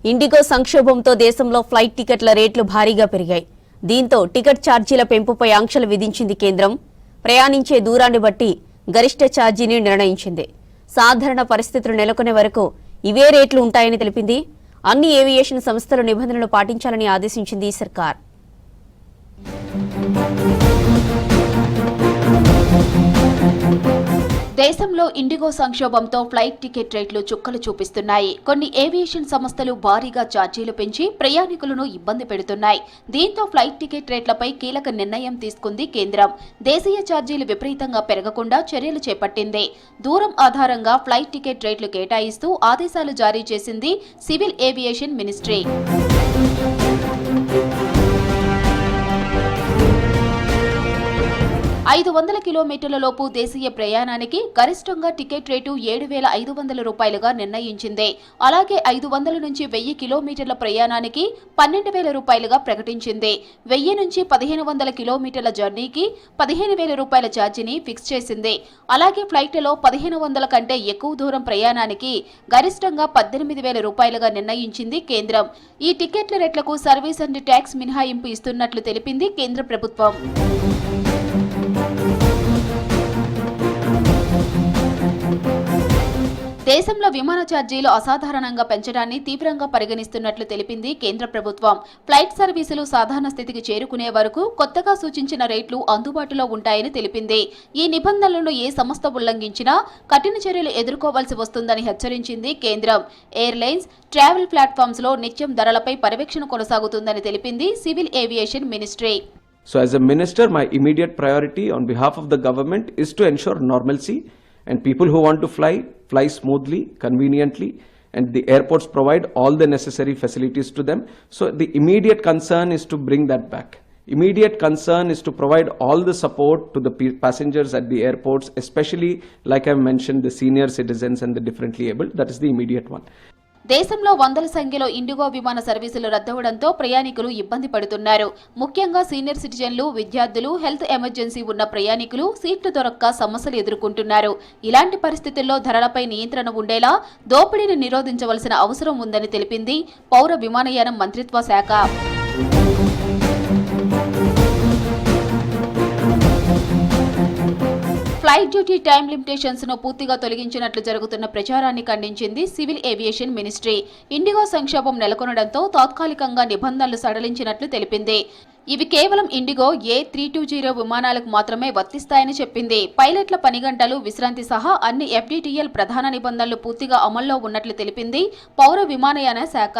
IndiGo సంక్షోభంతో దేశంలో flight టికెట్ల రేట్లు భారీగా పెరిగాయి. దీంతో టికెట్ ఛార్జీల పెంపుపై ఆంక్షలు విధించింది కేంద్రం. ప్రయాణించే దూరాన్ని బట్టి గరిష్ట ఛార్జీని నిర్ణయించింది. సాధారణ పరిస్థితులు నెలకొనే వరకు ఇవే రేట్లు ఉంటాయని తెలిపింది. అన్ని ఏవియేషన్ సంస్థలు నిబంధనలు పాటించాలని ఆదేశించింది సర్కార్. దేశంలో ఇండిగో సంక్షోభంతో ఫ్లైట్ టికెట్ రేట్లు చుక్కలు చూపిస్తున్నాయి. కొన్ని ఏవియేషన్ సంస్థలు భారీగా ఛార్జీలు పెంచి ప్రయాణికులను ఇబ్బంది పెడుతున్నాయి. దీంతో ఫ్లైట్ టికెట్ రేట్లపై కీలక నిర్ణయం తీసుకుంది కేంద్రం. దేశీయ ఛార్జీలు విపరీతంగా పెరగకుండా చర్యలు చేపట్టింది. దూరం ఆధారంగా ఫ్లైట్ టికెట్ రేట్లు కేటాయిస్తూ ఆదేశాలు జారీ చేసింది సివిల్ ఏవియేషన్ మినిస్ట్రీ. 500 కిలోమీటర్ల లోపు దేశీయ ప్రయాణానికి గరిష్టంగా టికెట్ రేటు 7,500 రూపాయలుగా నిర్ణయించింది. అలాగే 500 నుంచి 1000 కిలోమీటర్ల ప్రయాణానికి 12,000 రూపాయలుగా ప్రకటించింది. 1000 నుంచి 1500 కిలోమీటర్ల జర్నీకి 15,000 రూపాయల ఛార్జీని ఫిక్స్ చేసింది. అలాగే ఫ్లైట్లలో 1500 కంటే ఎక్కువ దూరం ప్రయాణానికి గరిష్టంగా 18,000 రూపాయలుగా నిర్ణయించింది కేంద్రం. ఈ టికెట్ల రేట్లకు సర్వీస్ అండ్ ట్యాక్స్ మినహాయింపు ఇస్తున్నట్లు తెలిపింది కేంద్ర ప్రభుత్వం. దేశంలో విమాన ఛార్జీలు అసాధారణంగా పెంచడాన్ని తీవ్రంగా పరిగణిస్తున్నట్లు తెలిపింది కేంద్ర ప్రభుత్వం. ఫ్లైట్ సర్వీసులు సాధారణ స్థితికి చేరుకునే వరకు కొత్తగా సూచించిన రేట్లు అందుబాటులో ఉంటాయని తెలిపింది. ఈ నిబంధనలను ఏ సంస్థ ఉల్లంఘించినా కఠిన చర్యలు ఎదుర్కోవాల్సి వస్తుందని హెచ్చరించింది కేంద్రం. ఎయిర్లైన్స్, ట్రావెల్ ప్లాట్ఫామ్స్ లో నిత్యం ధరలపై పర్యవేక్షణ కొనసాగుతుందని తెలిపింది civil aviation ministry. So as a minister, my immediate priority on behalf of the government is to ensure normalcy and people who want to fly smoothly, conveniently, and the airports provide all the necessary facilities to them. So the immediate concern is to bring that back. Immediate concern is to provide all the support to the passengers at the airports, especially like I mentioned, the senior citizens and the differently abled. That is the immediate one. దేశంలో వందల సంఖ్యలో IndiGo విమాన సర్వీసులు రద్దవడంతో ప్రయాణికులు ఇబ్బంది పడుతున్నారు. ముఖ్యంగా senior సిటిజన్లు, విద్యార్థులు, హెల్త్ ఎమర్జెన్సీ ఉన్న ప్రయాణికులు సీట్లు దొరక్క సమస్యలు ఎదుర్కొంటున్నారు. ఇలాంటి పరిస్థితుల్లో ధరలపై నియంత్రణ ఉండేలా దోపిడీని నిరోధించవలసిన అవసరం ఉందని తెలిపింది పౌర విమానయాన మంత్రిత్వ శాఖ. ఫ్లైట్ డ్యూటీ టైమ్ లిమిటేషన్స్ ను పూర్తిగా తొలగించినట్లు జరుగుతున్న ప్రచారాన్ని ఖండించింది సివిల్ ఏవియేషన్ మినిస్ట్రీ. ఇండిగో సంక్షోభం నెలకొనడంతో తాత్కాలికంగా నిబంధనలు సడలించినట్లు తెలిపింది. ఇవి కేవలం ఇండిగో A320 విమానాలకు మాత్రమే వర్తిస్తాయని చెప్పింది. పైలట్ల పని గంటలు, విశ్రాంతి సహా అన్ని FDTL ప్రధాన నిబంధనలు పూర్తిగా అమల్లో ఉన్నట్లు తెలిపింది పౌర విమానయాన శాఖ.